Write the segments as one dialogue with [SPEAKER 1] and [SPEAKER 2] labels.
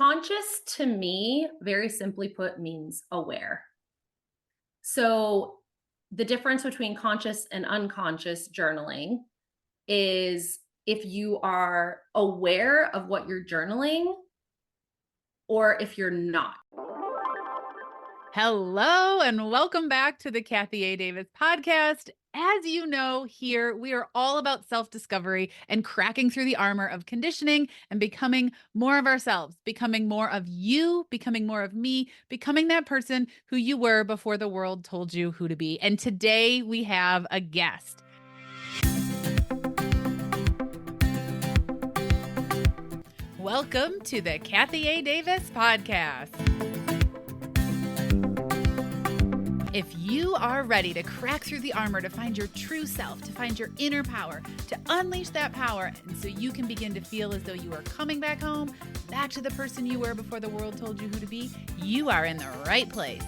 [SPEAKER 1] Conscious to me, very simply put, means aware. So the difference between conscious and unconscious journaling is if you are aware of what you're journaling or if you're not.
[SPEAKER 2] Hello and welcome back to the Kathy A. Davis podcast. As you know, here we are all about self discovery and cracking through the armor of conditioning and becoming more of ourselves, becoming more of you, becoming more of me, becoming that person who you were before the world told you who to be. And today we have a guest. Welcome to the Kathy A. Davis podcast. If you are ready to crack through the armor, to find your true self, to find your inner power, to unleash that power, and so you can begin to feel as though you are coming back home, back to the person you were before the world told you who to be, you are in the right place.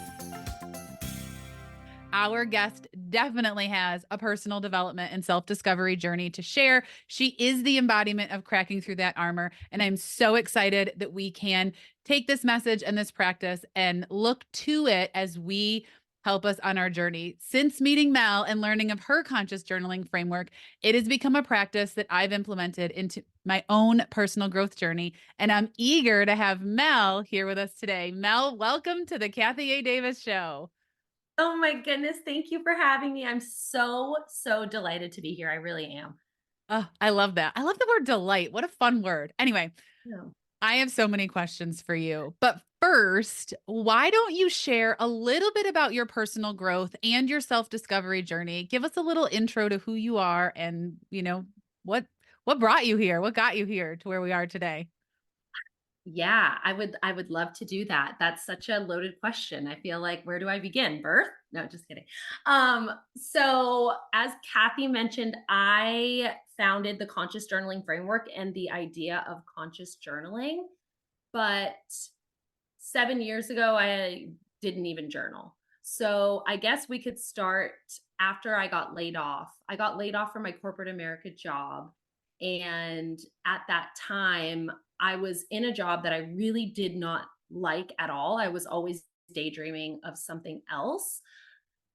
[SPEAKER 2] Our guest definitely has a personal development and self-discovery journey to share. She is the embodiment of cracking through that armor, and I'm so excited that we can take this message and this practice and look to it as we help us on our journey. Since meeting Mel and learning of her conscious journaling framework, it has become a practice that I've implemented into my own personal growth journey. And I'm eager to have Mel here with us today. Mel, welcome to the Kathy A. Davis Show.
[SPEAKER 1] Oh my goodness. Thank you for having me. I'm so delighted to be here. I really am.
[SPEAKER 2] Oh, I love that. I love the word delight. What a fun word. Anyway,
[SPEAKER 1] Yeah.
[SPEAKER 2] I have so many questions for you. But first, why don't you share a little bit about your personal growth and your self-discovery journey? Give us a little intro to who you are and, what what brought you here? What got you here to where we are today?
[SPEAKER 1] Yeah, I would love to do that. That's such a loaded question. I feel like where do I begin? Birth? No, just kidding. So as Kathy mentioned, I founded the conscious journaling framework and the idea of conscious journaling, but 7 years ago I didn't even journal. So I guess we could start after I got laid off. I got laid off from my corporate America job, and at that time I was in a job that I really did not like at all. I was always daydreaming of something else.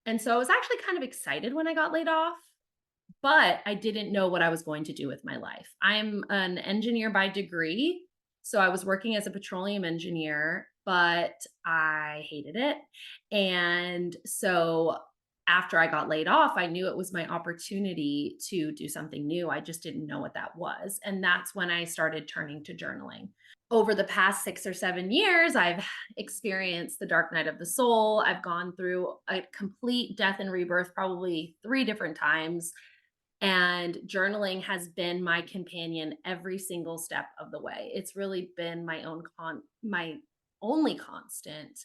[SPEAKER 1] And so I was actually kind of excited when I got laid off, but I didn't know what I was going to do with my life. I'm an engineer by degree. So I was working as a petroleum engineer, but I hated it. And so after I got laid off, I knew it was my opportunity to do something new. I just didn't know what that was. And that's when I started turning to journaling. Over the past 6 or 7 years, I've experienced the dark night of the soul. I've gone through a complete death and rebirth probably 3 different times, and journaling has been my companion every single step of the way. It's really been my only constant.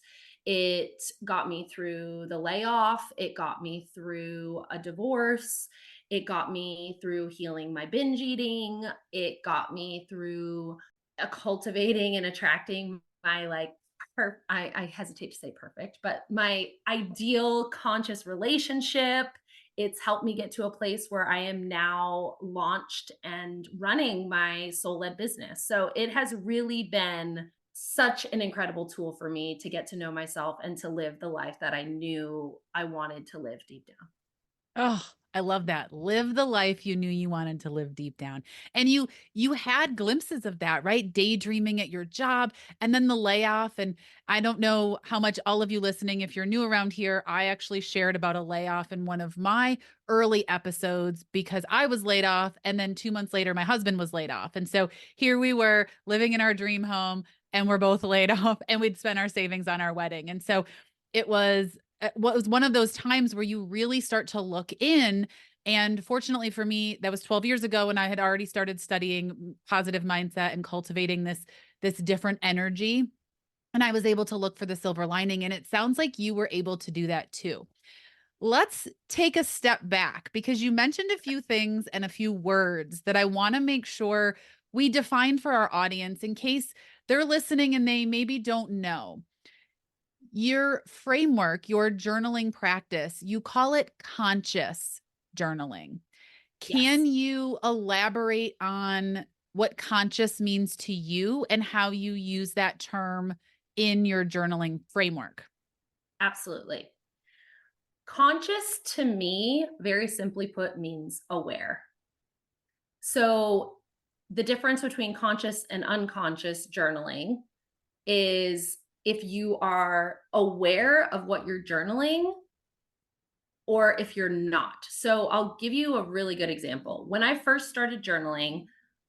[SPEAKER 1] It got me through the layoff, it got me through a divorce, it got me through healing my binge eating, it got me through cultivating and attracting my I hesitate to say perfect, but my ideal conscious relationship. It's helped me get to a place where I am now launched and running my soul led business. So it has really been such an incredible tool for me to get to know myself and to live the life that I knew I wanted to live deep down.
[SPEAKER 2] Oh, I love that. Live the life you knew you wanted to live deep down. And you had glimpses of that, right? Daydreaming at your job and then the layoff. And I don't know how much all of you listening, if you're new around here, I actually shared about a layoff in one of my early episodes because I was laid off. And then 2 months later, my husband was laid off. And so here we were living in our dream home and we're both laid off and we'd spent our savings on our wedding. And so it was what was one of those times where you really start to look in. And fortunately for me, that was 12 years ago, and I had already started studying positive mindset and cultivating this different energy. And I was able to look for the silver lining. And it sounds like you were able to do that too. Let's take a step back because you mentioned a few things and a few words that I want to make sure we define for our audience in case they're listening and they maybe don't know. Your framework, your journaling practice, you call it conscious journaling.
[SPEAKER 1] Yes.
[SPEAKER 2] Can you elaborate on what conscious means to you and how you use that term in your journaling framework.
[SPEAKER 1] Absolutely. Conscious to me, very simply put, means aware. So the difference between conscious and unconscious journaling is if you are aware of what you're journaling or if you're not. So I'll give you a really good example. When I first started journaling,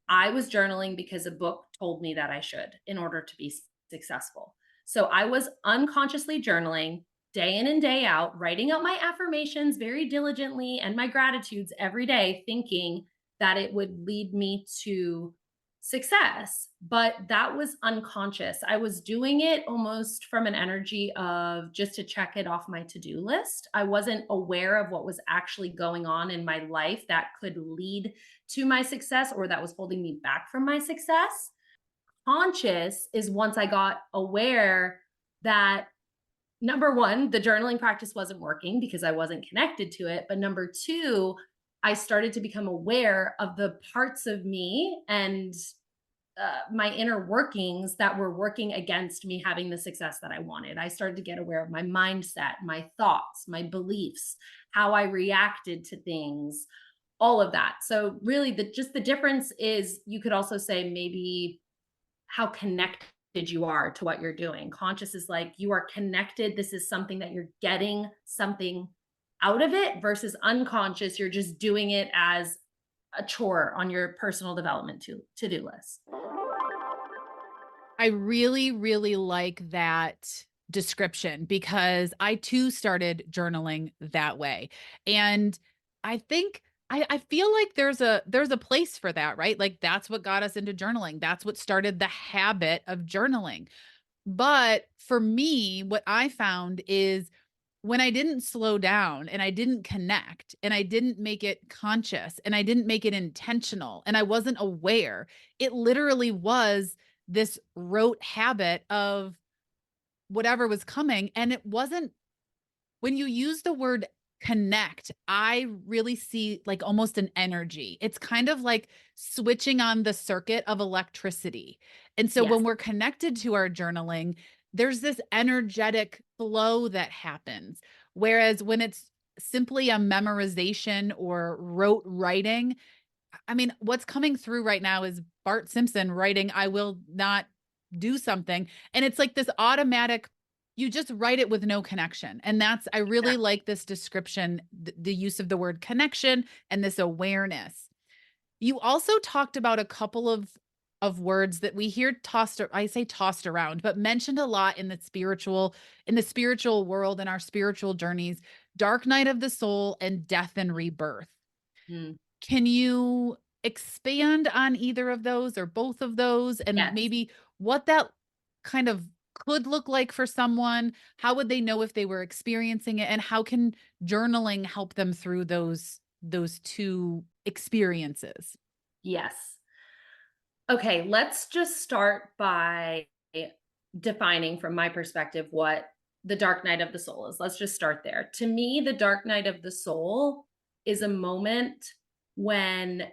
[SPEAKER 1] I was journaling because a book told me that I should in order to be successful. So I was unconsciously journaling day in and day out, writing out my affirmations very diligently and my gratitudes every day, thinking that it would lead me to success. But that was unconscious. I was doing it almost from an energy of just to check it off my to-do list. I wasn't aware of what was actually going on in my life that could lead to my success or that was holding me back from my success. Conscious is once I got aware that number one, the journaling practice wasn't working because I wasn't connected to it. But number two, I started to become aware of the parts of me and my inner workings that were working against me having the success that I wanted. I started to get aware of my mindset, my thoughts, my beliefs, how I reacted to things, all of that. So really the difference is you could also say maybe how connected you are to what you're doing. Conscious is like you are connected. This is something that you're getting something out of it versus unconscious. You're just doing it as a chore on your personal development to-do list.
[SPEAKER 2] I really, really like that description because I too started journaling that way. And I think I feel like there's a place for that, right? Like that's what got us into journaling. That's what started the habit of journaling. But for me, what I found is when I didn't slow down and I didn't connect and I didn't make it conscious and I didn't make it intentional and I wasn't aware, it literally was this rote habit of whatever was coming. And it wasn't when you use the word connect, I really see like almost an energy. It's kind of like switching on the circuit of electricity. And so
[SPEAKER 1] Yes.
[SPEAKER 2] when we're connected to our journaling, there's this energetic flow that happens. Whereas when it's simply a memorization or rote writing, I mean, what's coming through right now is Bart Simpson writing, I will not do something. And it's like this automatic, you just write it with no connection. And that's, I really
[SPEAKER 1] Exactly.
[SPEAKER 2] like this description, the use of the word connection and this awareness. You also talked about a couple of words that we hear tossed, I say tossed around, but mentioned a lot in the spiritual world and our spiritual journeys, dark night of the soul and death and rebirth.
[SPEAKER 1] Mm,
[SPEAKER 2] Can you expand on either of those or both of those and
[SPEAKER 1] yes.
[SPEAKER 2] maybe what that kind of could look like for someone? How would they know if they were experiencing it and how can journaling help them through those two experiences?
[SPEAKER 1] Yes. Okay, let's just start by defining from my perspective what the dark night of the soul is. Let's just start there. To me, the dark night of the soul is a moment when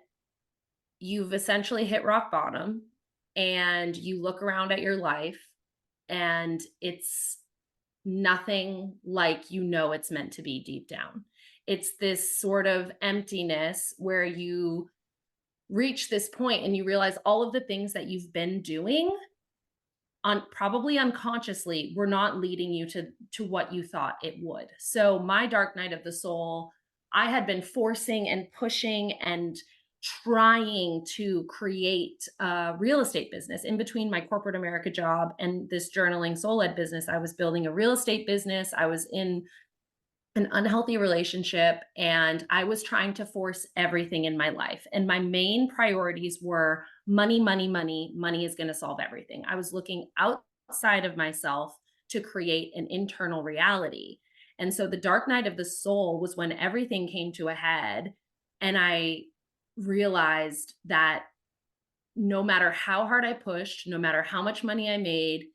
[SPEAKER 1] you've essentially hit rock bottom and you look around at your life and it's nothing like you know it's meant to be deep down. It's this sort of emptiness where you reach this point and you realize all of the things that you've been doing on probably unconsciously were not leading you to what you thought it would. So my dark night of the soul, I had been forcing and pushing and trying to create a real estate business in between my corporate America job and this journaling soul led business. I was building a real estate business. I was in an unhealthy relationship and I was trying to force everything in my life. And my main priorities were money, money, money. Money is going to solve everything. I was looking outside of myself to create an internal reality. And so the dark night of the soul was when everything came to a head. And I realized that no matter how hard I pushed, no matter how much money I made,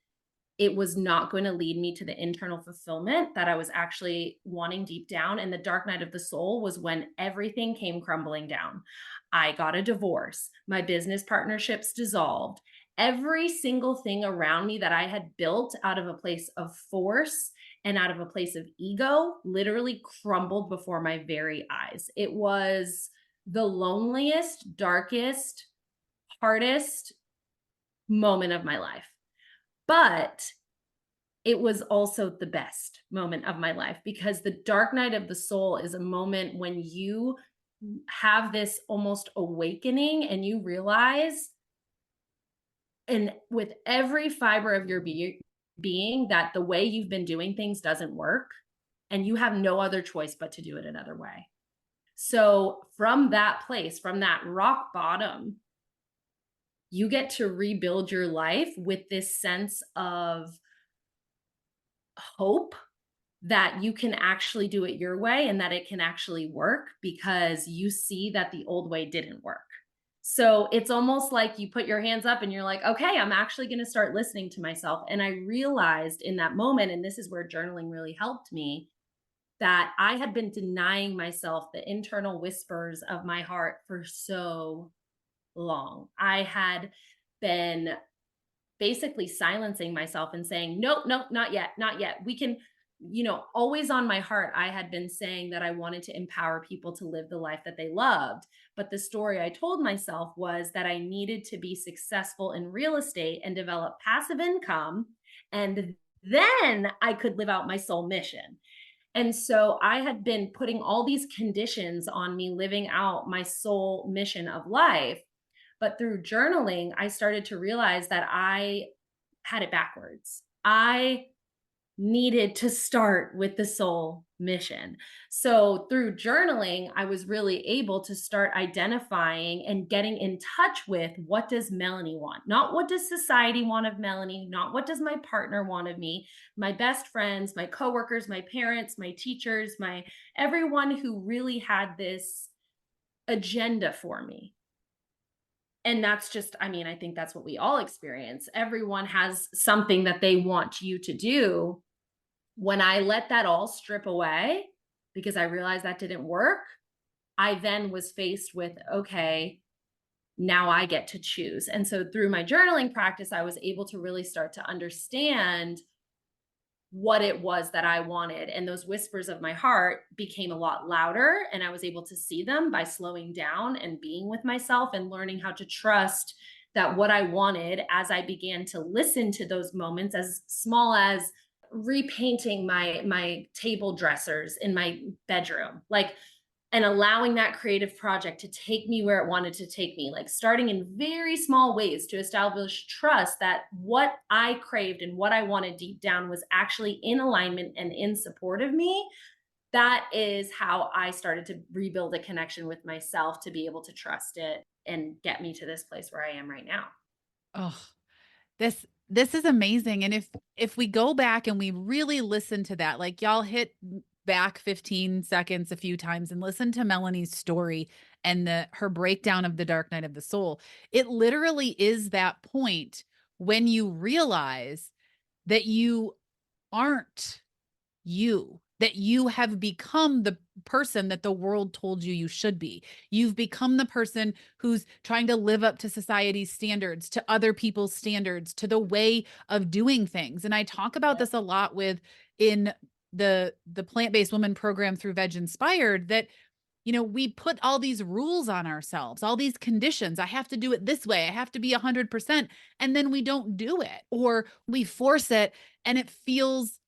[SPEAKER 1] it was not going to lead me to the internal fulfillment that I was actually wanting deep down. And the dark night of the soul was when everything came crumbling down. I got a divorce, my business partnerships dissolved. Every single thing around me that I had built out of a place of force and out of a place of ego literally crumbled before my very eyes. It was the loneliest, darkest, hardest moment of my life. But it was also the best moment of my life because the dark night of the soul is a moment when you have this almost awakening and you realize, and with every fiber of your being, that the way you've been doing things doesn't work and you have no other choice but to do it another way. So, from that place, from that rock bottom, you get to rebuild your life with this sense of hope that you can actually do it your way and that it can actually work because you see that the old way didn't work. So it's almost like you put your hands up and you're like, okay, I'm actually going to start listening to myself. And I realized in that moment, and this is where journaling really helped me, that I had been denying myself the internal whispers of my heart for so long. I had been basically silencing myself and saying, nope, nope, not yet, not yet. We can, always on my heart, I had been saying that I wanted to empower people to live the life that they loved. But the story I told myself was that I needed to be successful in real estate and develop passive income. And then I could live out my soul mission. And so I had been putting all these conditions on me living out my soul mission of life. But through journaling, I started to realize that I had it backwards. I needed to start with the soul mission. So through journaling, I was really able to start identifying and getting in touch with, what does Melanie want? Not what does society want of Melanie, not what does my partner want of me, my best friends, my coworkers, my parents, my teachers, my everyone who really had this agenda for me. And that's just, I mean, I think that's what we all experience. Everyone has something that they want you to do. When I let that all strip away, because I realized that didn't work, I then was faced with, okay, now I get to choose. And so through my journaling practice, I was able to really start to understand what it was that I wanted. And those whispers of my heart became a lot louder. And I was able to see them by slowing down and being with myself and learning how to trust that what I wanted, as I began to listen to those moments, as small as repainting my table dressers in my bedroom, like, and allowing that creative project to take me where it wanted to take me, like starting in very small ways to establish trust that what I craved and what I wanted deep down was actually in alignment and in support of me. That is how I started to rebuild a connection with myself to be able to trust it and get me to this place where I am right now.
[SPEAKER 2] Oh, this is amazing. And if we go back and we really listen to that, like y'all hit back 15 seconds a few times and listen to Melanie's story and her breakdown of the dark night of the soul, it literally is that point when you realize that you aren't you, that you have become the person that the world told you you should be. You've become the person who's trying to live up to society's standards, to other people's standards, to the way of doing things. And I talk about this a lot with in the plant-based woman program through Veg Inspired, that we put all these rules on ourselves, all these conditions. I have to do it this way. I have to be 100%. And then we don't do it, or we force it and it feels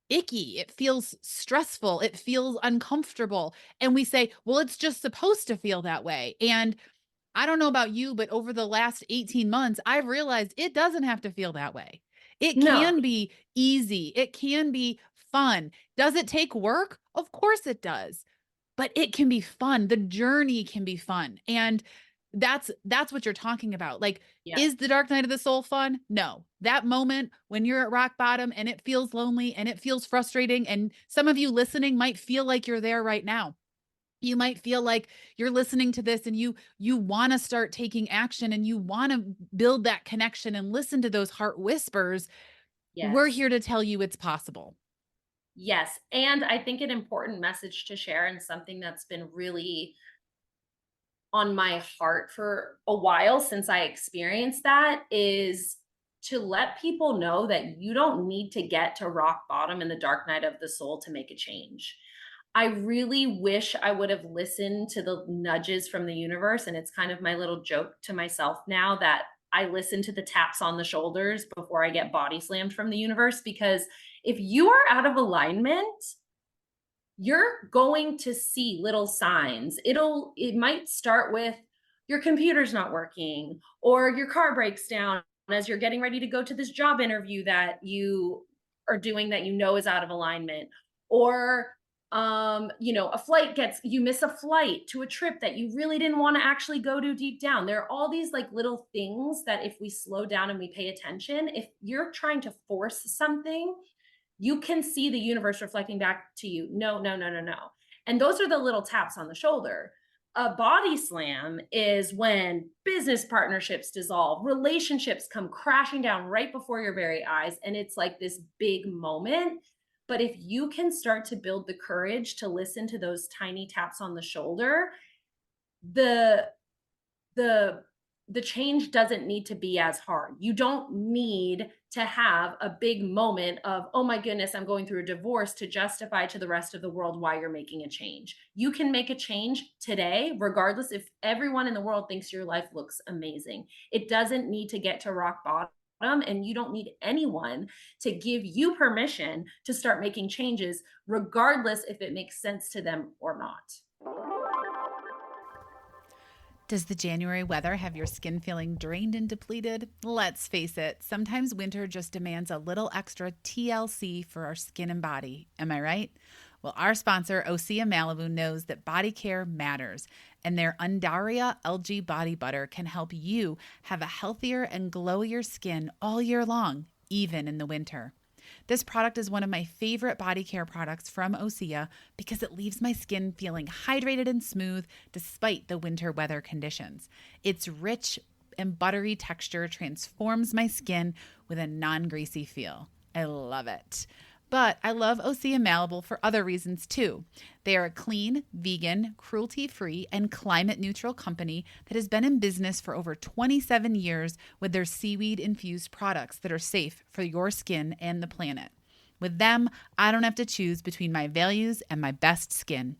[SPEAKER 2] icky. It feels stressful. It feels uncomfortable. And we say, well, it's just supposed to feel that way. And I don't know about you, but over the last 18 months, I've realized it doesn't have to feel that way. It
[SPEAKER 1] No.
[SPEAKER 2] can be easy. It can be fun. Does it take work? Of course it does, but it can be fun. The journey can be fun. And that's what you're talking about. Like,
[SPEAKER 1] Yeah.
[SPEAKER 2] is the dark night of the soul fun? No. That moment when you're at rock bottom and it feels lonely and it feels frustrating, and some of you listening might feel like you're there right now. You might feel like you're listening to this and you want to start taking action and you want to build that connection and listen to those heart whispers. we're
[SPEAKER 1] Yes.
[SPEAKER 2] here to tell you it's possible.
[SPEAKER 1] Yes. And I think an important message to share, and something that's been really on my heart for a while since I experienced that, is to let people know that you don't need to get to rock bottom in the dark night of the soul to make a change. I really wish I would have listened to the nudges from the universe. And it's kind of my little joke to myself now that I listen to the taps on the shoulders before I get body slammed from the universe. Because if you are out of alignment, you're going to see little signs. It might start with your computer's not working, or your car breaks down as you're getting ready to go to this job interview that you are doing that you know is out of alignment, or a flight gets you miss a flight to a trip that you really didn't want to actually go to deep down. There are all these like little things that if we slow down and we pay attention, if you're trying to force something, you can see the universe reflecting back to you. No, no, no, no, no. And those are the little taps on the shoulder. A body slam is when business partnerships dissolve, relationships come crashing down right before your very eyes. And it's like this big moment. But if you can start to build the courage to listen to those tiny taps on the shoulder, the the the change doesn't need to be as hard. You don't need to have a big moment of, "Oh my goodness, I'm going through a divorce," to justify to the rest of the world why you're making a change. You can make a change today, regardless if everyone in the world thinks your life looks amazing. It doesn't need to get to rock bottom, and you don't need anyone to give you permission to start making changes, regardless if it makes sense to them or not.
[SPEAKER 2] Does the January weather have your skin feeling drained and depleted? Let's face it, sometimes winter just demands a little extra TLC for our skin and body. Am I right? Well, our sponsor, Osea Malibu, knows that body care matters, and their Undaria algae body butter can help you have a healthier and glowier skin all year long, even in the winter. This product is one of my favorite body care products from Osea because it leaves my skin feeling hydrated and smooth despite the winter weather conditions. Its rich and buttery texture transforms my skin with a non-greasy feel. I love it. But I love Osea Malibu for other reasons too. They are a clean, vegan, cruelty free, and climate neutral company that has been in business for over 27 years with their seaweed infused products that are safe for your skin and the planet. With them, I don't have to choose between my values and my best skin.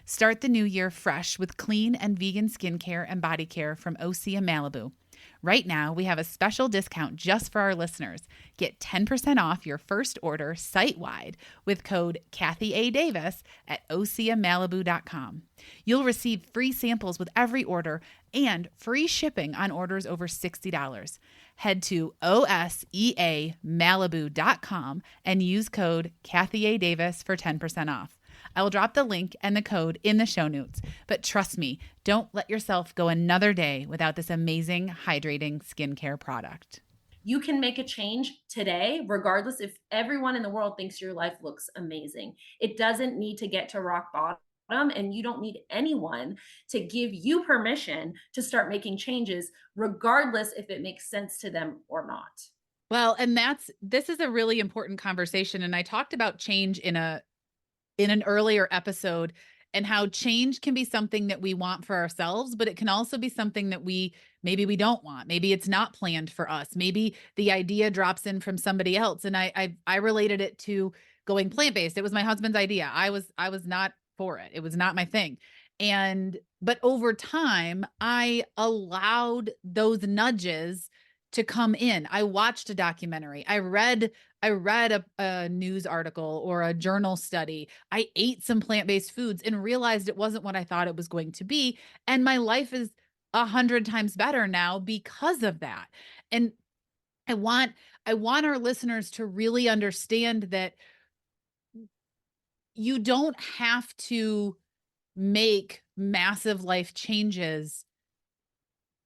[SPEAKER 2] Start the new year fresh with clean and vegan skincare and body care from Osea Malibu. Right now, we have a special discount just for our listeners. Get 10% off your first order site-wide with code Kathy A. Davis at oseamalibu.com. You'll receive free samples with every order and free shipping on orders over $60. Head to oseamalibu.com and use code Kathy A. Davis for 10% off. I will drop the link and the code in the show notes. But trust me, don't let yourself go another day without this amazing hydrating skincare product.
[SPEAKER 1] You can make a change today, regardless if everyone in the world thinks your life looks amazing. It doesn't need to get to rock bottom, and you don't need anyone to give you permission to start making changes, regardless if it makes sense to them or not.
[SPEAKER 2] Well, and this is a really important conversation. And I talked about change in an earlier episode and how change can be something that we want for ourselves, but it can also be something that maybe we don't want. Maybe it's not planned for us. Maybe the idea drops in from somebody else. And I related it to going plant-based. It was my husband's idea. I was not for it. It was not my thing. But over time, I allowed those nudges to come in. I watched a documentary. I read a news article or a journal study. I ate some plant-based foods and realized it wasn't what I thought it was going to be. And my life is 100 times better now because of that. And I want I want our listeners to really understand that you don't have to make massive life changes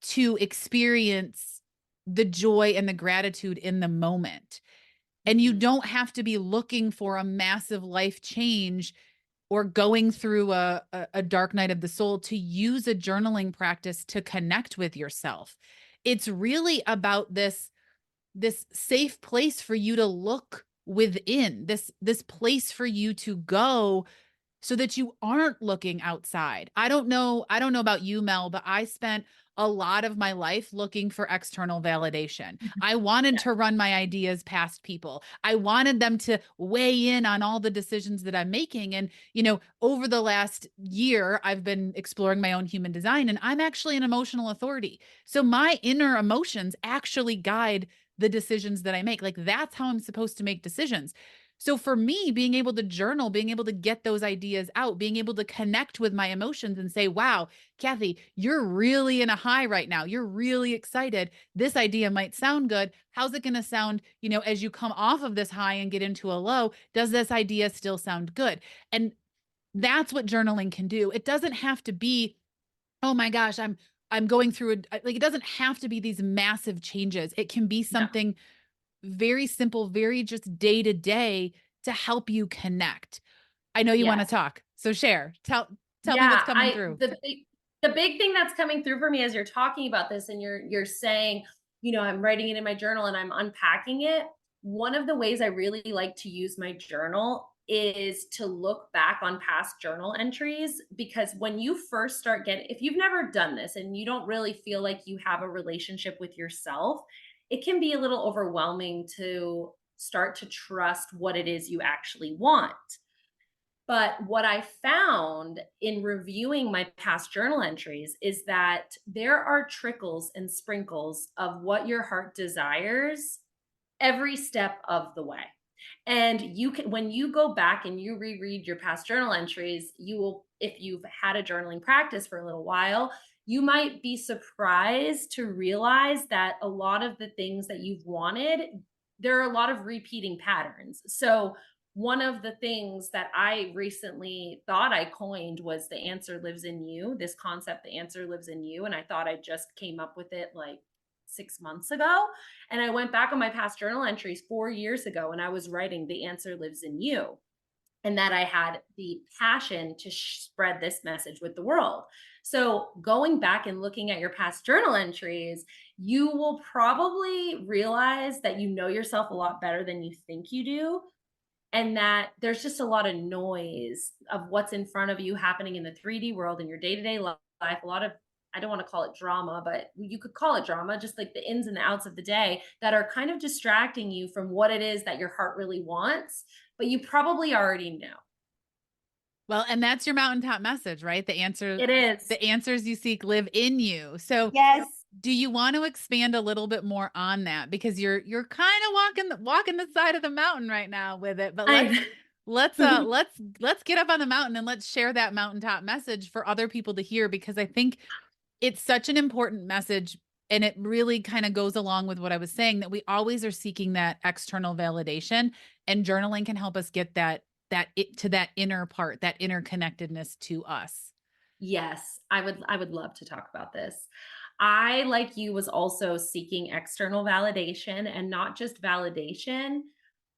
[SPEAKER 2] to experience the joy and the gratitude in the moment. And you
[SPEAKER 1] Mhm.
[SPEAKER 2] don't have to be looking for a massive life change or going through a dark night of the soul to use a journaling practice to connect with yourself. It's really about this this safe place for you to look within, this place for you to go so that you aren't looking outside. I don't know about you, Mel, but I spent a lot of my life looking for external validation. I wanted
[SPEAKER 1] Yeah.
[SPEAKER 2] to run my ideas past people. I wanted them to weigh in on all the decisions that I'm making. And, over the last year, I've been exploring my own human design, and I'm actually an emotional authority. So my inner emotions actually guide the decisions that I make. Like, that's how I'm supposed to make decisions. So for me, being able to journal, being able to get those ideas out, being able to connect with my emotions and say, wow, Kathy, you're really in a high right now. You're really excited. This idea might sound good. How's it going to sound, as you come off of this high and get into a low? Does this idea still sound good? And that's what journaling can do. It doesn't have to be, oh my gosh, I'm going through like, it doesn't have to be these massive changes. It can be
[SPEAKER 1] No.
[SPEAKER 2] something very simple, very just day to day to help you connect. I know you want to
[SPEAKER 1] Yes.
[SPEAKER 2] talk. So share. Tell me what's
[SPEAKER 1] Yeah,
[SPEAKER 2] coming
[SPEAKER 1] I
[SPEAKER 2] through.
[SPEAKER 1] the big thing that's coming through for me as you're talking about this and you're saying, I'm writing it in my journal and I'm unpacking it. One of the ways I really like to use my journal is to look back on past journal entries, because when you first start getting, if you've never done this and you don't really feel like you have a relationship with yourself, it can be a little overwhelming to start to trust what it is you actually want. But what I found in reviewing my past journal entries is that there are trickles and sprinkles of what your heart desires every step of the way. And you can, when you go back and you reread your past journal entries, you will, if you've had a journaling practice for a little while, you might be surprised to realize that a lot of the things that you've wanted, there are a lot of repeating patterns. So, one of the things that I recently thought I coined was the answer lives in you, this concept, the answer lives in you. And I thought I just came up with it like 6 months ago. And I went back on my past journal entries 4 years ago and I was writing the answer lives in you. And that I had the passion to spread this message with the world. So, going back and looking at your past journal entries, you will probably realize that you know yourself a lot better than you think you do, and that there's just a lot of noise of what's in front of you happening in the 3D world in your day-to-day life. A lot of, I don't want to call it drama, but you could call it drama, just like the ins and the outs of the day that are kind of distracting you from what it is that your heart really wants, but you probably already know.
[SPEAKER 2] Well, and that's your mountaintop message, right?
[SPEAKER 1] It is.
[SPEAKER 2] The answers you seek live in you. So
[SPEAKER 1] Yes.
[SPEAKER 2] do you want to expand a little bit more on that? Because you're kind of walking the side of the mountain right now with it. But let's
[SPEAKER 1] I
[SPEAKER 2] let's uh let's let's get up on the mountain and let's share that mountaintop message for other people to hear, because I think it's such an important message, and it really kind of goes along with what I was saying, that we always are seeking that external validation, and journaling can help us get that inner part, that inner connectedness to us.
[SPEAKER 1] Yes, I would love to talk about this. I, like you, was also seeking external validation, and not just validation.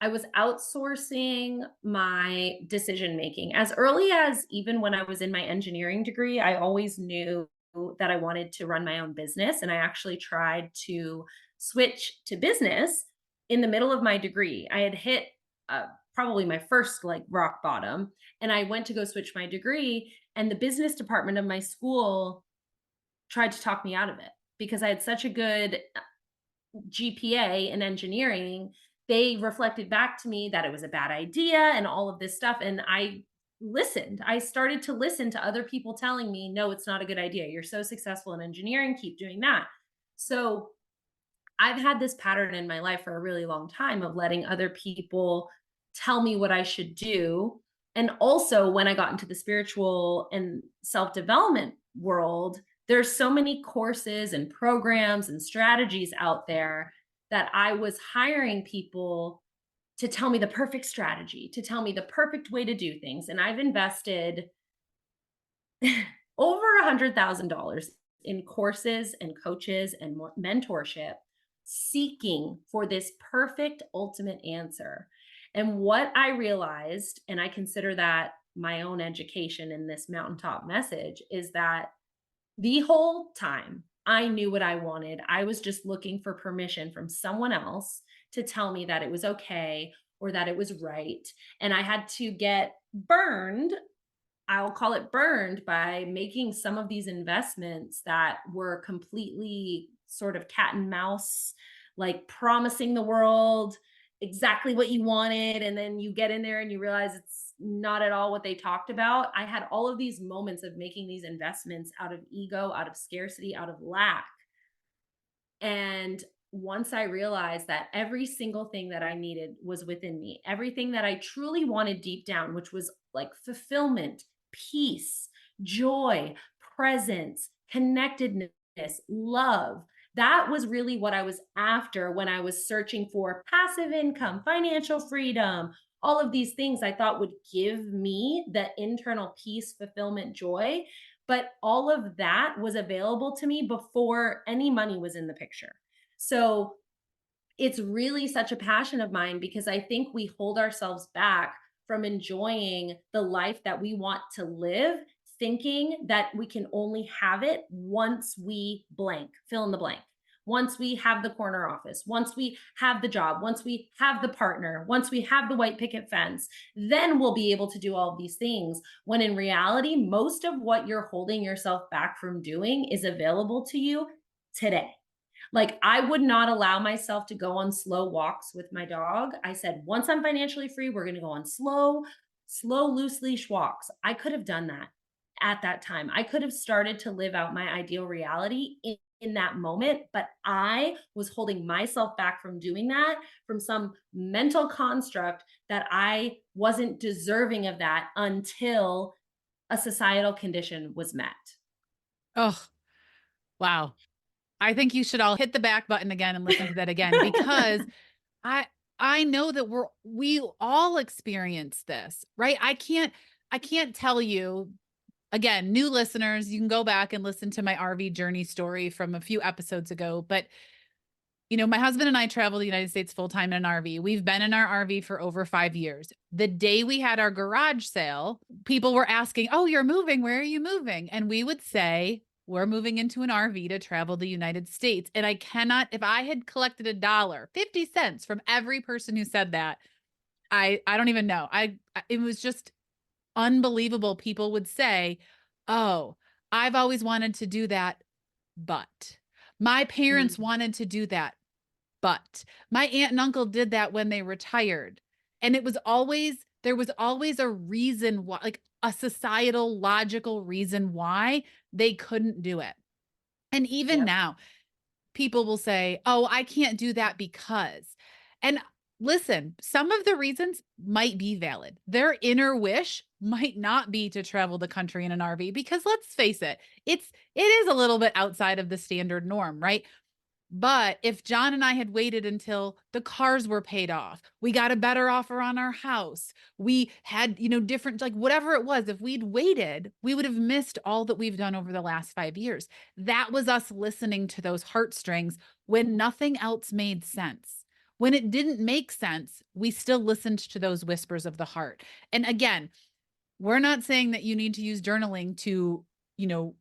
[SPEAKER 1] I was outsourcing my decision making. As early as even when I was in my engineering degree, I always knew that I wanted to run my own business, and I actually tried to switch to business in the middle of my degree. I had hit probably my first like rock bottom, and I went to go switch my degree, and the business department of my school tried to talk me out of it because I had such a good GPA in engineering. They reflected back to me that it was a bad idea and all of this stuff. And I listened. I started to listen to other people telling me, no, it's not a good idea. You're so successful in engineering, keep doing that. So I've had this pattern in my life for a really long time of letting other people tell me what I should do. And also, when I got into the spiritual and self development world, there's so many courses and programs and strategies out there that I was hiring people to tell me the perfect strategy, to tell me the perfect way to do things. And I've invested over $100,000 in courses and coaches and mentorship, seeking for this perfect ultimate answer. And what I realized, and I consider that my own education in this mountaintop message, is that the whole time I knew what I wanted. I was just looking for permission from someone else to tell me that it was okay or that it was right. And I had to get burned, I'll call it burned, by making some of these investments that were completely sort of cat and mouse, like promising the world exactly what you wanted. And then you get in there and you realize it's not at all what they talked about. I had all of these moments of making these investments out of ego, out of scarcity, out of lack. And once I realized that every single thing that I needed was within me, everything that I truly wanted deep down, which was like fulfillment, peace, joy, presence, connectedness, love. That was really what I was after when I was searching for passive income, financial freedom, all of these things I thought would give me the internal peace, fulfillment, joy. But all of that was available to me before any money was in the picture. So it's really such a passion of mine because I think we hold ourselves back from enjoying the life that we want to live, thinking that we can only have it once we blank, fill in the blank. Once we have the corner office, once we have the job, once we have the partner, once we have the white picket fence, then we'll be able to do all of these things. When in reality, most of what you're holding yourself back from doing is available to you today. Like, I would not allow myself to go on slow walks with my dog. I said, once I'm financially free, we're going to go on slow, loose leash walks. I could have done that at that time. I could have started to live out my ideal reality in that moment, but I was holding myself back from doing that from some mental construct that I wasn't deserving of that until a societal condition was met.
[SPEAKER 2] Oh, wow. I think you should all hit the back button again and listen to that again because I I know that we all experience this, right? I can't tell you again, new listeners, you can go back and listen to my RV journey story from a few episodes ago, but my husband and I travel the United States full time in an RV. We've been in our RV for over 5 years. The day we had our garage sale, people were asking, "Oh, you're moving. Where are you moving?" And we would say, "We're moving into an RV to travel the United States." And I cannot, if I had collected a dollar, 50 cents from every person who said that, I don't even know. It was just unbelievable. People would say, "Oh, I've always wanted to do that, but my parents
[SPEAKER 1] Mm,
[SPEAKER 2] wanted to do that, but my aunt and uncle did that when they retired." And there was always a reason why, like a societal, logical reason why they couldn't do it. And even
[SPEAKER 1] yep.
[SPEAKER 2] now, people will say, "Oh, I can't do that because." And listen, some of the reasons might be valid. Their inner wish might not be to travel the country in an RV because let's face it, it is a little bit outside of the standard norm, right? But if John and I had waited until the cars were paid off, we got a better offer on our house, we had, different, like whatever it was, if we'd waited, we would have missed all that we've done over the last 5 years. That was us listening to those heartstrings when nothing else made sense. When it didn't make sense, we still listened to those whispers of the heart. And again, we're not saying that you need to use journaling to, you know,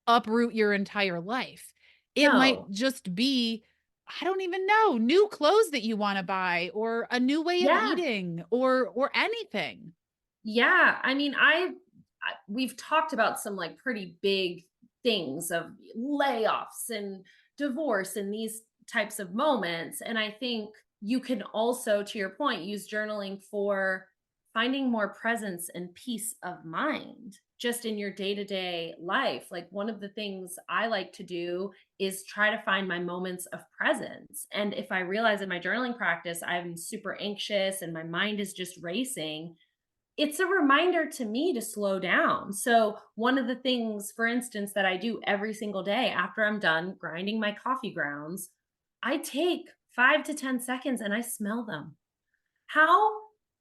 [SPEAKER 2] uproot your entire life. It might
[SPEAKER 1] No.
[SPEAKER 2] just be, I don't even know, new clothes that you want to buy or a new way of
[SPEAKER 1] Yeah.
[SPEAKER 2] eating or anything.
[SPEAKER 1] Yeah, I mean, we've talked about some like pretty big things of layoffs and divorce and these types of moments, and I think you can also, to your point, use journaling for finding more presence and peace of mind just in your day-to-day life. Like, one of the things I like to do is try to find my moments of presence. And if I realize in my journaling practice I'm super anxious and my mind is just racing, it's a reminder to me to slow down. So, one of the things, for instance, that I do every single day after I'm done grinding my coffee grounds, I take 5 to 10 seconds and I smell them. How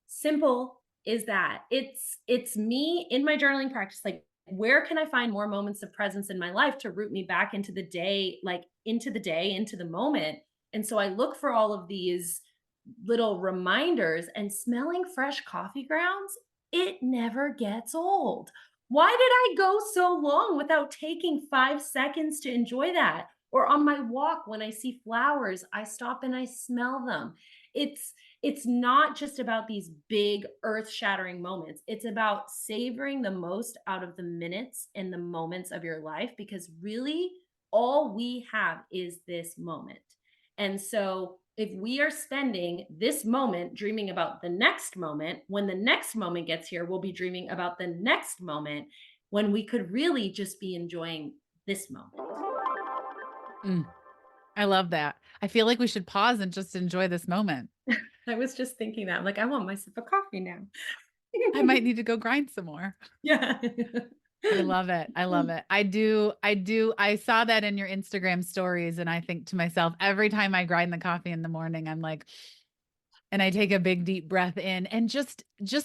[SPEAKER 1] simple is that? It's me in my journaling practice, like, where can I find more moments of presence in my life to root me back into the day, like into the day, into the moment? And so I look for all of these little reminders, and smelling fresh coffee grounds, it never gets old. Why did I go so long without taking 5 seconds to enjoy that? Or on my walk, when I see flowers, I stop and I smell them. It's it's not just about these big earth-shattering moments. It's about savoring the most out of the minutes and the moments of your life, because really all we have is this moment. And so if we are spending this moment dreaming about the next moment, when the next moment gets here, we'll be dreaming about the next moment, when we could really just be enjoying this moment.
[SPEAKER 2] Mm, I love that. I feel like we should pause and just enjoy this moment.
[SPEAKER 1] I was just thinking that. I'm like, I want my sip of coffee now.
[SPEAKER 2] I might need to go grind some more.
[SPEAKER 1] Yeah.
[SPEAKER 2] I love it. I love it. I do. I saw that in your Instagram stories and I think to myself, every time I grind the coffee in the morning, I'm like, and I take a big deep breath in and just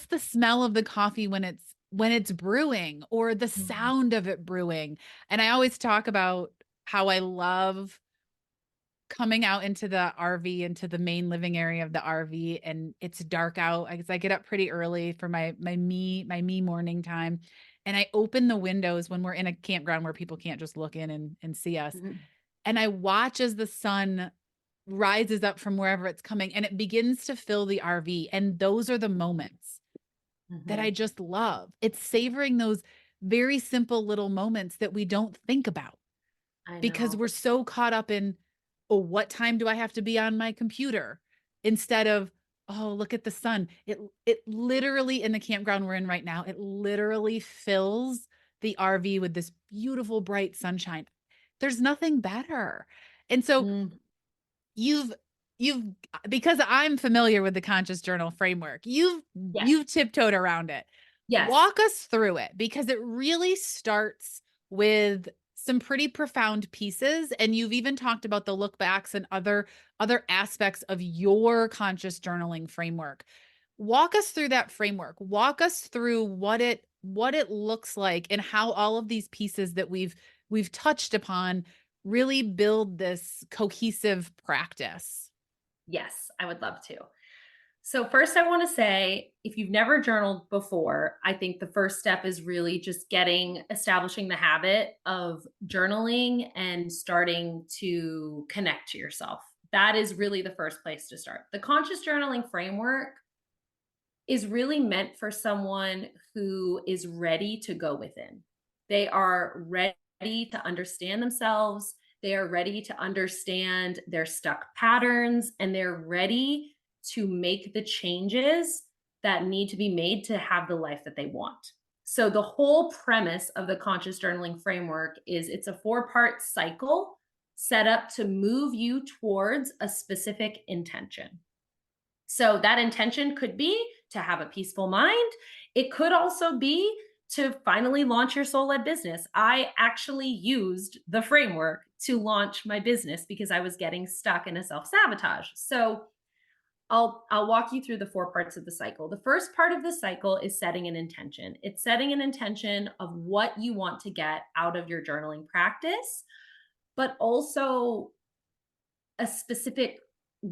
[SPEAKER 2] the smell of the coffee when it's brewing or the
[SPEAKER 1] Mhm,
[SPEAKER 2] sound of it brewing. And I always talk about how I love coming out into the RV, into the main living area of the RV, and it's dark out. I get up pretty early for my me morning time. And I open the windows when we're in a campground where people can't just look in and see us.
[SPEAKER 1] mhm,
[SPEAKER 2] And I watch as the sun rises up from wherever it's coming and it begins to fill the RV. And those are the moments that I
[SPEAKER 1] mhm.
[SPEAKER 2] just love. It's savoring those very simple little moments that we don't think about
[SPEAKER 1] I
[SPEAKER 2] because
[SPEAKER 1] know.
[SPEAKER 2] we're so caught up in, oh, what time do I have to be on my computer? Instead of, oh, look at the sun. It literally in the campground we're in right now, it literally fills the RV with this beautiful bright sunshine. There's nothing better. And so
[SPEAKER 1] Mm,
[SPEAKER 2] you've you've because I'm familiar with the conscious journal framework,
[SPEAKER 1] yes.
[SPEAKER 2] you've tiptoed around it.
[SPEAKER 1] Yes.
[SPEAKER 2] Walk us through it because it really starts with some pretty profound pieces and you've even talked about the look backs and other aspects of your conscious journaling framework. Walk us through that framework. Walk us through what it looks like and how all of these pieces that we've touched upon really build this cohesive practice.
[SPEAKER 1] Yes, I would love to. So, first, I want to say if you've never journaled before, I think the first step is really just establishing the habit of journaling and starting to connect to yourself. That is really the first place to start. The conscious journaling framework is really meant for someone who is ready to go within. They are ready to understand themselves. They are ready to understand their stuck patterns, and they're ready to make the changes that need to be made to have the life that they want. So, the whole premise of the conscious journaling framework is it's a 4-part cycle set up to move you towards a specific intention. So that intention could be to have a peaceful mind. It could also be to finally launch your soul led business. I actually used the framework to launch my business because I was getting stuck in a self sabotage. So I'll walk you through the 4 parts of the cycle. The first part of the cycle is setting an intention. It's setting an intention of what you want to get out of your journaling practice, but also a specific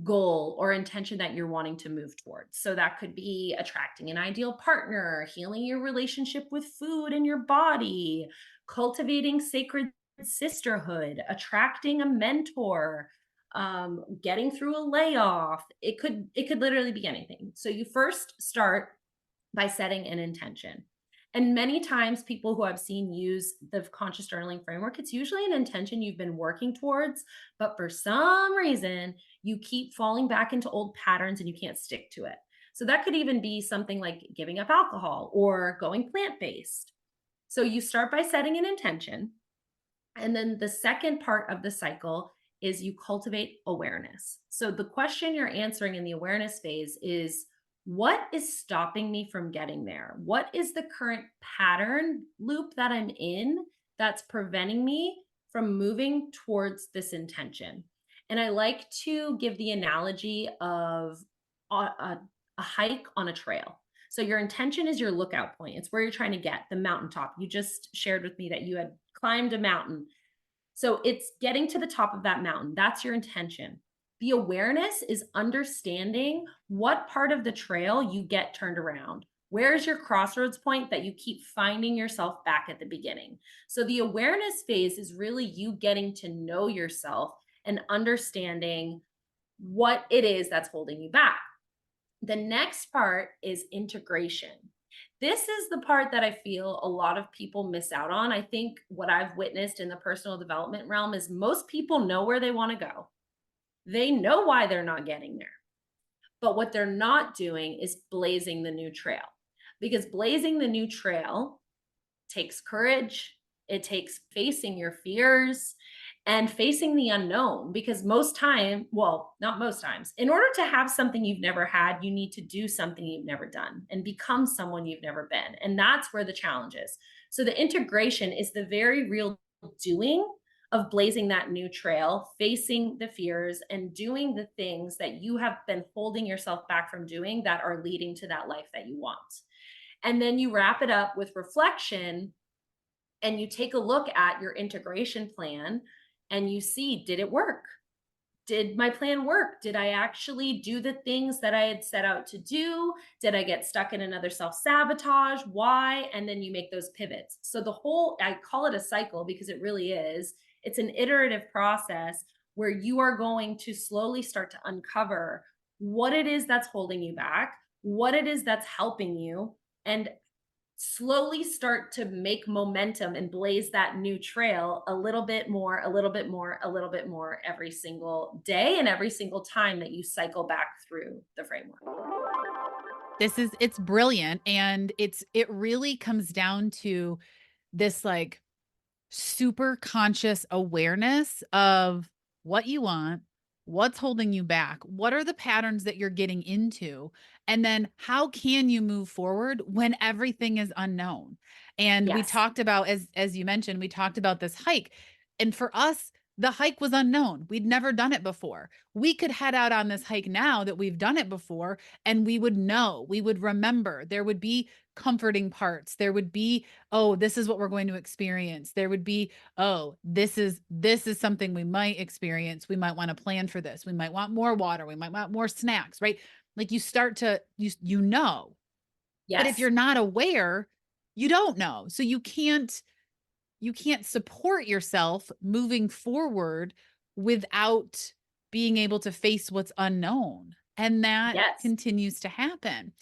[SPEAKER 1] goal or intention that you're wanting to move towards. So that could be attracting an ideal partner, healing your relationship with food and your body, cultivating sacred sisterhood, attracting a mentor, getting through a layoff. It could literally be anything. So you first start by setting an intention. And many times, people who I've seen use the conscious journaling framework, it's usually an intention you've been working towards, but for some reason, you keep falling back into old patterns and you can't stick to it. So that could even be something like giving up alcohol or going plant based. So you start by setting an intention. And then the second part of the cycle is you cultivate awareness. So the question you're answering in the awareness phase is, what is stopping me from getting there? What is the current pattern loop that I'm in that's preventing me from moving towards this intention? And I like to give the analogy of a hike on a trail. So your intention is your lookout point. It's where you're trying to get the mountaintop. You just shared with me that you had climbed a mountain. So it's getting to the top of that mountain. That's your intention. The awareness is understanding what part of the trail you get turned around. Where's your crossroads point that you keep finding yourself back at the beginning? So the awareness phase is really you getting to know yourself and understanding what it is that's holding you back. The next part is integration. This is the part that I feel a lot of people miss out on. I think what I've witnessed in the personal development realm is most people know where they want to go. They know why they're not getting there. But what they're not doing is blazing the new trail. Because blazing the new trail takes courage, it takes facing your fears and facing the unknown, because most time, well, not most times, in order to have something you've never had, you need to do something you've never done and become someone you've never been. And that's where the challenge is. So the integration is the very real doing of blazing that new trail, facing the fears and doing the things that you have been holding yourself back from doing that are leading to that life that you want. And then you wrap it up with reflection and you take a look at your integration plan and you see, did it work? Did my plan work? Did I actually do the things that I had set out to do? Did I get stuck in another self sabotage? Why? And then you make those pivots. So the whole, I call it a cycle because it really is. It's an iterative process where you are going to slowly start to uncover what it is that's holding you back, what it is that's helping you, and slowly start to make momentum and blaze that new trail a little bit more, a little bit more, a little bit more every single day and every single time that you cycle back through the framework.
[SPEAKER 2] It's brilliant, and it really comes down to this like super conscious awareness of what you want, what's holding you back, what are the patterns that you're getting into, and then how can you move forward when everything is unknown. And we
[SPEAKER 1] Yes.
[SPEAKER 2] talked about, as you mentioned, we talked about this hike. And for us, the hike was unknown. We'd never done it before. We could head out on this hike now that we've done it before, and we would know, we would remember. There would be comforting parts. There would be, oh, this is what we're going to experience. There would be, oh, this is something we might experience. We might want to plan for this. We might want more water. We might want more snacks, right? Like you start to you know. But if
[SPEAKER 1] Yes.
[SPEAKER 2] you're not aware, you don't know. So you can't support yourself moving forward without being able to face what's unknown. And that
[SPEAKER 1] Yes.
[SPEAKER 2] continues to happen.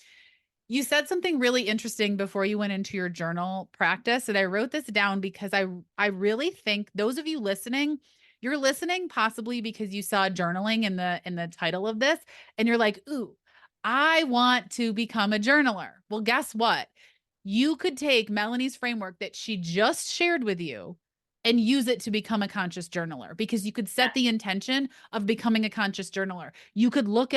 [SPEAKER 2] You said something really interesting before you went into your journal practice, and I wrote this down because I really think those of you listening, you're listening possibly because you saw journaling in the title of this, and you're like, "Ooh, I want to become a journaler." Well, guess what? You could take Melanie's framework that she just shared with you and use it to become a conscious journaler, because you could set
[SPEAKER 1] Yes.
[SPEAKER 2] the intention of becoming a conscious journaler.
[SPEAKER 1] Yes.
[SPEAKER 2] You could look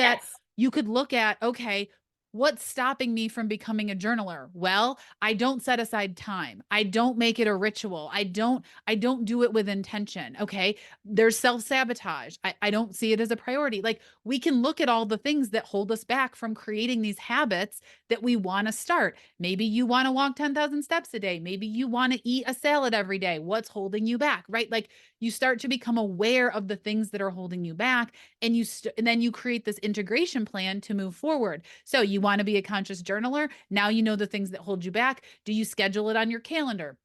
[SPEAKER 2] at, okay, what's stopping me from becoming a journaler? Well, I don't set aside time. I don't make it a ritual. I don't do it with intention. Okay. There's self-sabotage. I don't see it as a priority. Like we can look at all the things that hold us back from creating these habits that we want to start. Maybe you want to walk 10,000 steps a day. Maybe you want to eat a salad every day. What's holding you back, right? Like you start to become aware of the things that are holding you back, and and then you create this integration plan to move forward. So you want to be a conscious journaler. Now you know the things that hold you back. Do you schedule it on your calendar?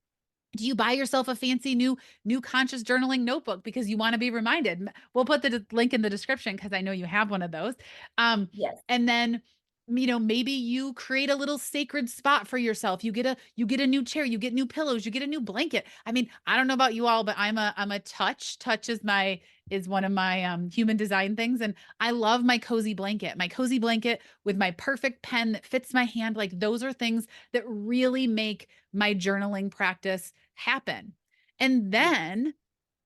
[SPEAKER 2] Do you buy yourself a fancy new conscious journaling notebook because you want to be reminded? We'll put the link in the description because I know you have one of those. Um,
[SPEAKER 1] Yes.
[SPEAKER 2] and then maybe you create a little sacred spot for yourself. You get a new chair, you get new pillows, you get a new blanket. I mean, I don't know about you all, but I'm a touch is one of my human design things, and I love my cozy blanket. My cozy blanket with my perfect pen that fits my hand. Like those are things that really make my journaling practice happen. And
[SPEAKER 1] Yes.
[SPEAKER 2] then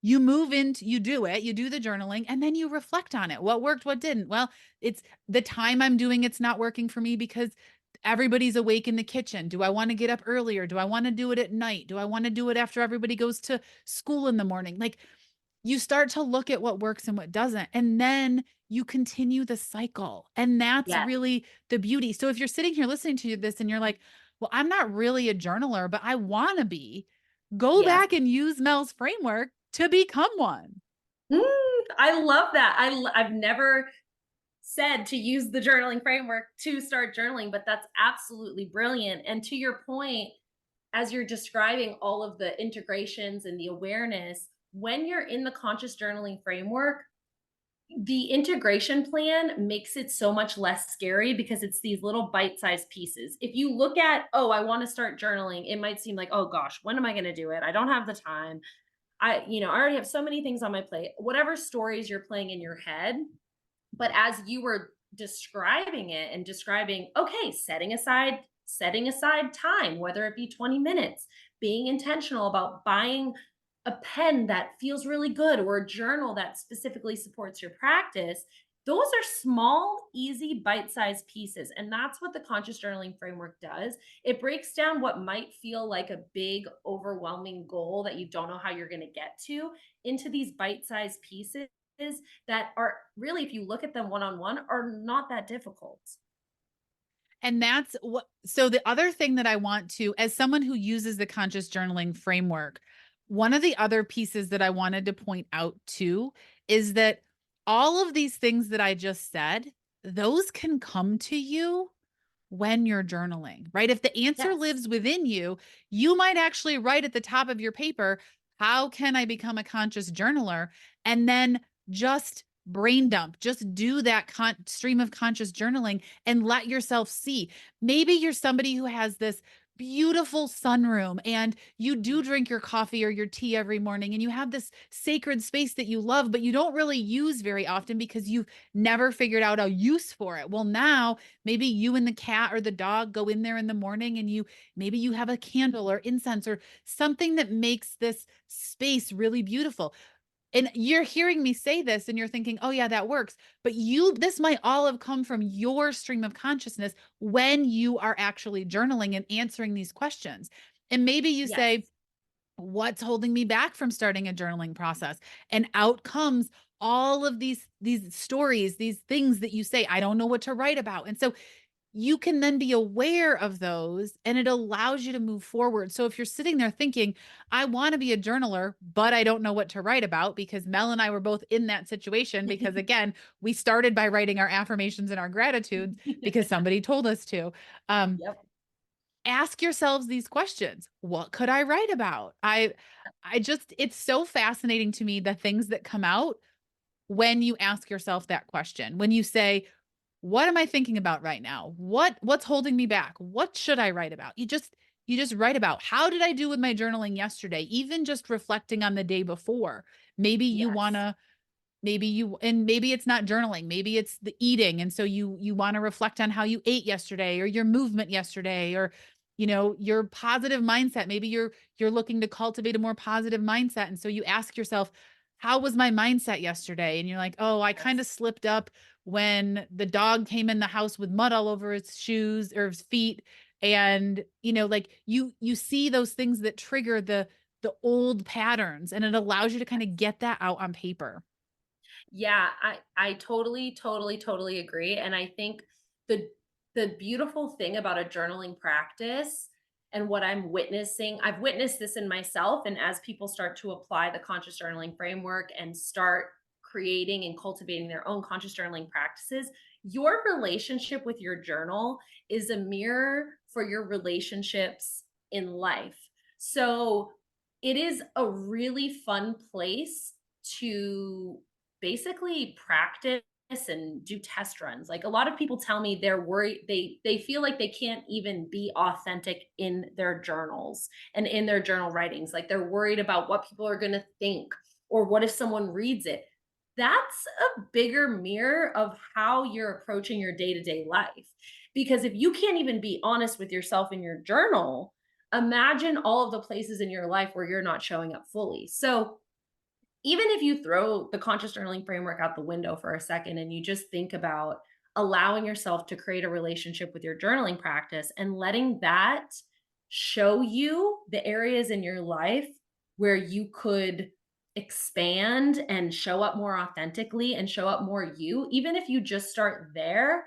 [SPEAKER 2] you do it, you do the journaling, and then you reflect on it. What worked, what didn't? Well, it's the time I'm doing it's not working for me because everybody's awake in the kitchen. Do I want to get up earlier? Do I want to do it at night? Do I want to do it after everybody goes to school in the morning? Like you start to look at what works and what doesn't, and then you continue the cycle. And that's
[SPEAKER 1] Yes.
[SPEAKER 2] really the beauty. So if you're sitting here listening to this and you're like, well, I'm not really a journaler, but I want to be, go
[SPEAKER 1] Yes.
[SPEAKER 2] back and use Mel's framework to become one.
[SPEAKER 1] Mm, I love that. I've never said to use the journaling framework to start journaling, but that's absolutely brilliant. And to your point, as you're describing all of the integrations and the awareness, when you're in the conscious journaling framework, the integration plan makes it so much less scary because it's these little bite-sized pieces. If you look at, oh, I want to start journaling, it might seem like, oh gosh, when am I going to do it? I don't have the time. I already have so many things on my plate. Whatever stories you're playing in your head, but as you were describing it and describing, okay, setting aside time, whether it be 20 minutes, being intentional about buying a pen that feels really good or a journal that specifically supports your practice. Those are small, easy, bite sized pieces. And that's what the conscious journaling framework does. It breaks down what might feel like a big, overwhelming goal that you don't know how you're going to get to into these bite sized pieces that are really, if you look at them one on one, are not that difficult.
[SPEAKER 2] And that's what, so the other thing that I want to, as someone who uses the conscious journaling framework, one of the other pieces that I wanted to point out too is that all of these things that I just said, those can come to you when you're journaling, right? If the answer
[SPEAKER 1] Yes.
[SPEAKER 2] lives within you, you might actually write at the top of your paper, how can I become a conscious journaler? And then just brain dump, just do that stream of conscious journaling and let yourself see. Maybe you're somebody who has this beautiful sunroom and you do drink your coffee or your tea every morning and you have this sacred space that you love, but you don't really use very often because you've never figured out a use for it. Well, now maybe you and the cat or the dog go in there in the morning and maybe you have a candle or incense or something that makes this space really beautiful. And you're hearing me say this and you're thinking, oh, yeah, that works. But this might all have come from your stream of consciousness when you are actually journaling and answering these questions. And maybe you
[SPEAKER 1] Yes.
[SPEAKER 2] say, what's holding me back from starting a journaling process? And out comes all of these stories, these things that you say, I don't know what to write about. And so you can then be aware of those and it allows you to move forward. So if you're sitting there thinking, I want to be a journaler, but I don't know what to write about, because Mel and I were both in that situation, because again, we started by writing our affirmations and our gratitudes because somebody told us to. Um,
[SPEAKER 1] Yep.
[SPEAKER 2] Ask yourselves these questions. What could I write about? I just, it's so fascinating to me, the things that come out when you ask yourself that question. When you say, what am I thinking about right now? What's holding me back? What should I write about? You just write about, how did I do with my journaling yesterday? Even just reflecting on the day before. Maybe you want
[SPEAKER 1] Yes.
[SPEAKER 2] to maybe it's not journaling, maybe it's the eating, and so you want to reflect on how you ate yesterday or your movement yesterday, or your positive mindset. Maybe you're looking to cultivate a more positive mindset, and so you ask yourself, how was my mindset yesterday? And you're like, oh, I kind of
[SPEAKER 1] Yes.
[SPEAKER 2] slipped up when the dog came in the house with mud all over its shoes or his feet. And like you see those things that trigger the old patterns, and it allows you to kind of get that out on paper.
[SPEAKER 1] Yeah, I totally, totally, totally agree. And I think the the beautiful thing about a journaling practice and what I've witnessed this in myself. And as people start to apply the conscious journaling framework and start creating and cultivating their own conscious journaling practices, your relationship with your journal is a mirror for your relationships in life. So it is a really fun place to basically practice and do test runs. Like a lot of people tell me they're worried, they feel like they can't even be authentic in their journals and in their journal writings. Like they're worried about what people are going to think or what if someone reads it. That's a bigger mirror of how you're approaching your day-to-day life. Because if you can't even be honest with yourself in your journal, imagine all of the places in your life where you're not showing up fully. So even if you throw the conscious journaling framework out the window for a second and you just think about allowing yourself to create a relationship with your journaling practice and letting that show you the areas in your life where you could expand and show up more authentically and show up more you, even if you just start there,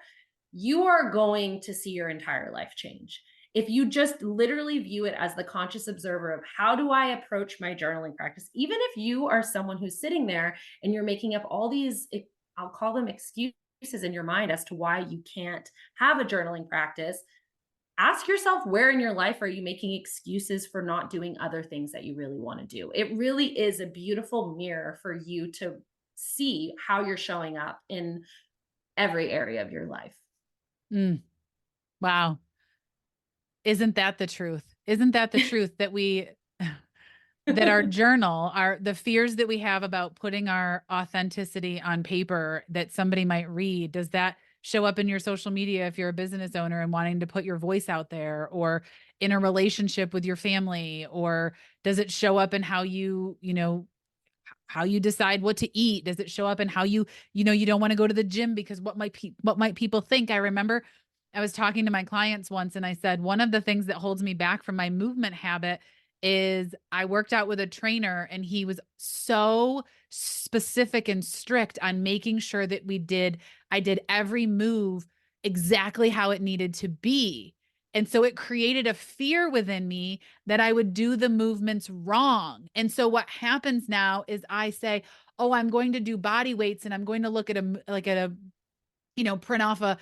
[SPEAKER 1] you are going to see your entire life change. If you just literally view it as the conscious observer of how do I approach my journaling practice, even if you are someone who's sitting there and you're making up all these, I'll call them excuses in your mind as to why you can't have a journaling practice, ask yourself, where in your life are you making excuses for not doing other things that you really want to do? It really is a beautiful mirror for you to see how you're showing up in every area of your life.
[SPEAKER 2] Mm, wow. Isn't that the truth? Isn't that the truth that we that our journal, our the fears that we have about putting our authenticity on paper that somebody might read, does that show up in your social media if you're a business owner and wanting to put your voice out there, or in a relationship with your family, or does it show up in how how you decide what to eat? Does it show up in how you don't want to go to the gym because what might people think? I remember I was talking to my clients once and I said, one of the things that holds me back from my movement habit is I worked out with a trainer and he was so specific and strict on making sure that I did every move exactly how it needed to be. And so it created a fear within me that I would do the movements wrong. And so what happens now is I say, "Oh, I'm going to do body weights and I'm going to look at print off a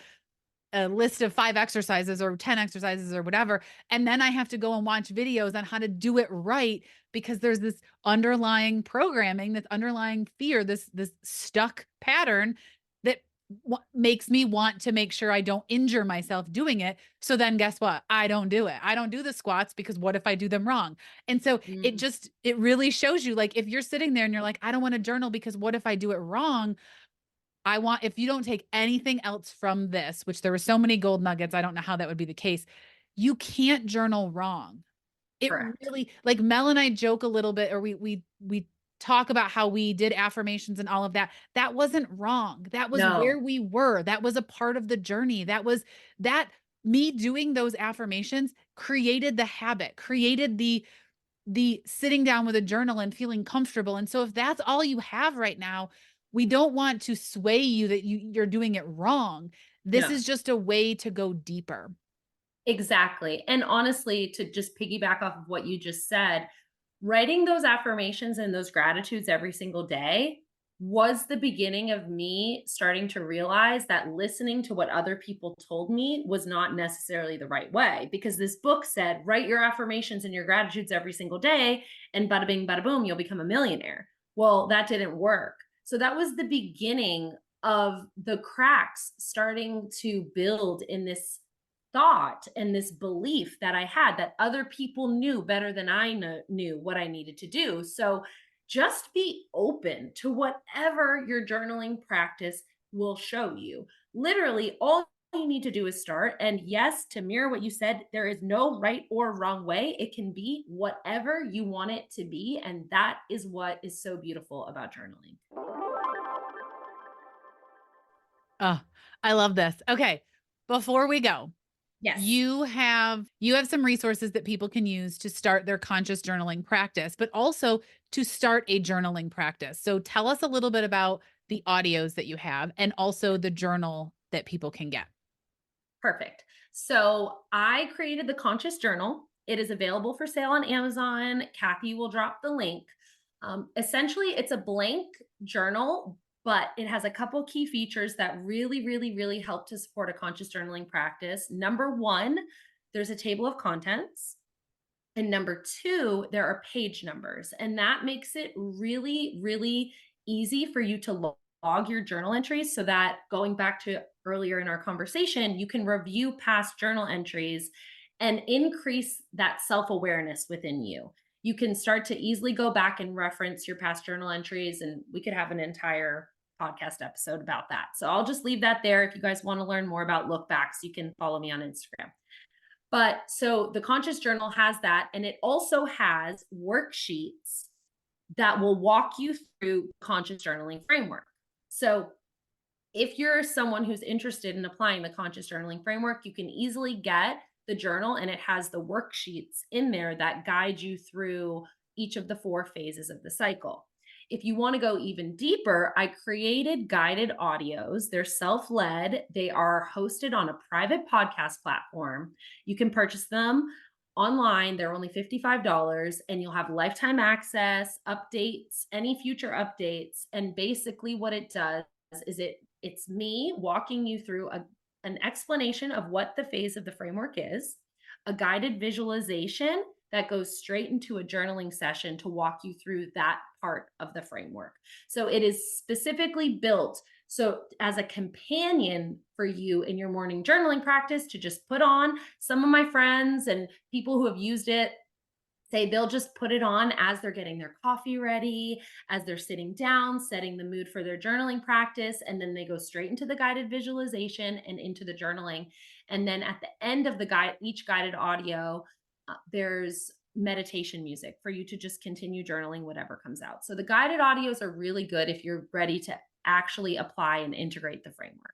[SPEAKER 2] list of 5 exercises or 10 exercises or whatever. And then I have to go and watch videos on how to do it right because there's this underlying programming, this underlying fear, this stuck pattern that makes me want to make sure I don't injure myself doing it. So then guess what? I don't do it. I don't do the squats because what if I do them wrong? And so
[SPEAKER 1] Mm,
[SPEAKER 2] it really shows you, like, if you're sitting there and you're like, I don't want to journal because what if I do it wrong? If you don't take anything else from this, which there were so many gold nuggets, I don't know how that would be the case. You can't journal wrong. It
[SPEAKER 1] correct.
[SPEAKER 2] really, like, Mel and I joke a little bit, or we talk about how we did affirmations and all of that. That wasn't wrong. That was where
[SPEAKER 1] No,
[SPEAKER 2] we were. That was a part of the journey. That me doing those affirmations created the habit, created the sitting down with a journal and feeling comfortable. And so if that's all you have right now, we don't want to sway you that you're doing it wrong. This
[SPEAKER 1] no.
[SPEAKER 2] is just a way to go deeper.
[SPEAKER 1] Exactly. And honestly, to just piggyback off of what you just said, writing those affirmations and those gratitudes every single day was the beginning of me starting to realize that listening to what other people told me was not necessarily the right way, because this book said, write your affirmations and your gratitudes every single day, and bada bing, bada boom, you'll become a millionaire. Well, that didn't work. So that was the beginning of the cracks starting to build in this thought and this belief that I had, that other people knew better than I knew what I needed to do. So just be open to whatever your journaling practice will show you. Literally, all you need to do is start. And yes, to mirror what you said, there is no right or wrong way. It can be whatever you want it to be. And that is what is so beautiful about journaling.
[SPEAKER 2] Oh, I love this. Okay. Before we go,
[SPEAKER 1] Yes,
[SPEAKER 2] you have some resources that people can use to start their conscious journaling practice, but also to start a journaling practice. So tell us a little bit about the audios that you have and also the journal that people can get.
[SPEAKER 1] perfect. So I created the Conscious Journal. It is available for sale on Amazon. Kathy will drop the link. Essentially, it's a blank journal, but it has a couple key features that really, really, really help to support a conscious journaling practice. Number one, there's a table of contents. And number two, there are page numbers. And that makes it really, really easy for you to log your journal entries, so that, going back to earlier in our conversation, you can review past journal entries and increase that self awareness within you. You can start to easily go back and reference your past journal entries. And we could have an entire podcast episode about that. So I'll just leave that there. If you guys want to learn more about look backs, you can follow me on Instagram. But so the conscious journal has that, and it also has worksheets that will walk you through conscious journaling framework. So if you're someone who's interested in applying the conscious journaling framework, you can easily get the journal, and it has the worksheets in there that guide you through each of the 4 phases of the cycle. If you want to go even deeper, I created guided audios. They're self led, they are hosted on a private podcast platform. You can purchase them online. They're only $55, and you'll have lifetime access, updates, any future updates. And basically, what it does is it It's me walking you through an explanation of what the phase of the framework is, a guided visualization that goes straight into a journaling session to walk you through that part of the framework. So it is specifically built so as a companion for you in your morning journaling practice to just put on. Some of my friends and people who have used it say they'll just put it on as they're getting their coffee ready, as they're sitting down, setting the mood for their journaling practice, and then they go straight into the guided visualization and into the journaling. And then at the end of the guide, each guided audio, there's meditation music for you to just continue journaling whatever comes out. So the guided audios are really good if you're ready to actually apply and integrate the framework.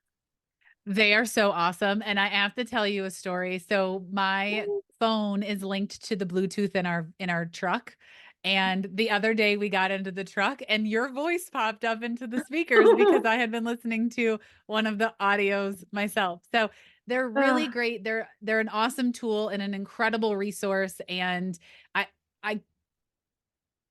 [SPEAKER 2] They are so awesome, and I have to tell you a story. So my phone is linked to the Bluetooth in our truck, and the other day we got into the truck and your voice popped up into the speakers because I had been listening to one of the audios myself. So they're really
[SPEAKER 1] Ah,
[SPEAKER 2] great. They're an awesome tool and an incredible resource, and I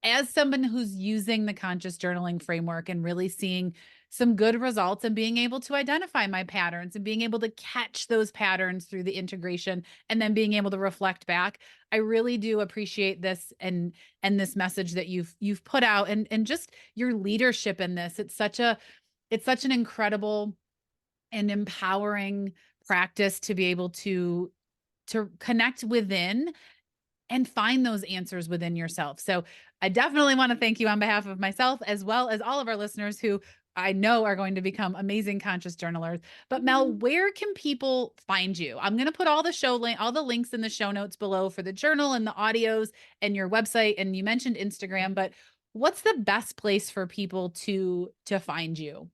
[SPEAKER 2] as someone who's using the conscious journaling framework and really seeing some good results and being able to identify my patterns and being able to catch those patterns through the integration and then being able to reflect back, I really do appreciate this and this message that you've put out and just your leadership in this. It's such an incredible and empowering practice to be able to connect within and find those answers within yourself. So I definitely want to thank you on behalf of myself, as well as all of our listeners who I know are going to become amazing conscious journalers. But Mel, where can people find you? I'm going to put all the all the links in the show notes below for the journal and the audios and your website. And you mentioned Instagram, but what's the best place for people to find you?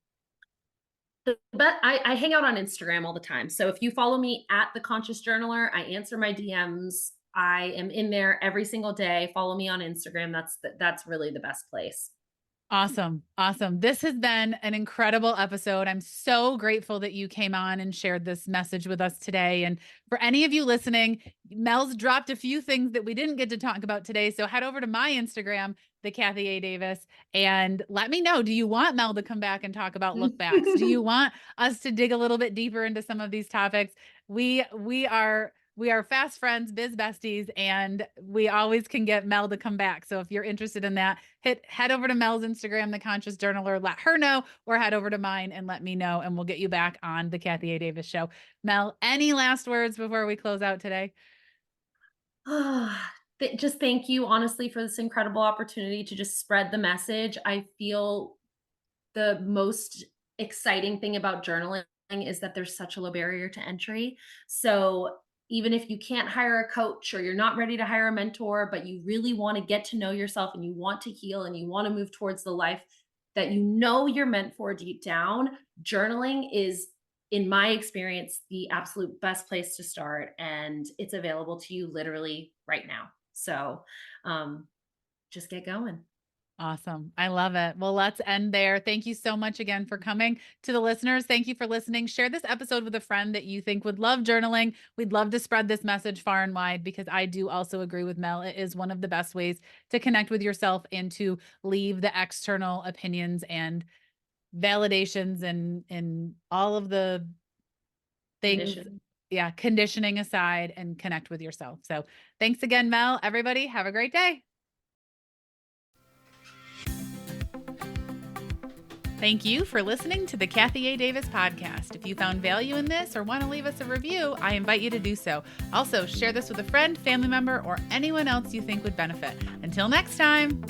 [SPEAKER 1] But I hang out on Instagram all the time. So if you follow me at the Conscious Journaler, I answer my DMs. I am in there every single day. Follow me on Instagram. That's really the best place.
[SPEAKER 2] Awesome. Awesome. This has been an incredible episode. I'm so grateful that you came on and shared this message with us today. And for any of you listening, Mel's dropped a few things that we didn't get to talk about today. So head over to my Instagram, the Kathy A. Davis, and let me know. Do you want Mel to come back and talk about look backs? Do you want us to dig a little bit deeper into some of these topics? We are fast friends, biz besties, and we always can get Mel to come back. So if you're interested in that, head over to Mel's Instagram, The Conscious Journaler, let her know, or head over to mine and let me know, and we'll get you back on the Kathy A. Davis Show. Mel, any last words before we close out today?
[SPEAKER 1] Just thank you, honestly, for this incredible opportunity to just spread the message. I feel the most exciting thing about journaling is that there's such a low barrier to entry. So even if you can't hire a coach or you're not ready to hire a mentor, but you really want to get to know yourself and you want to heal and you want to move towards the life that you know you're meant for deep down, journaling is, in my experience, the absolute best place to start. And it's available to you literally right now. So just get going.
[SPEAKER 2] Awesome. I love it. Well, let's end there. Thank you so much again for coming. To the listeners, thank you for listening. Share this episode with a friend that you think would love journaling. We'd love to spread this message far and wide because I do also agree with Mel. It is one of the best ways to connect with yourself and to leave the external opinions and validations and all of the things,
[SPEAKER 1] Condition.
[SPEAKER 2] yeah, conditioning aside and connect with yourself. So thanks again, Mel. Everybody, have a great day. Thank you for listening to the Kathy A. Davis podcast. If you found value in this or want to leave us a review, I invite you to do so. Also, share this with a friend, family member, or anyone else you think would benefit. Until next time.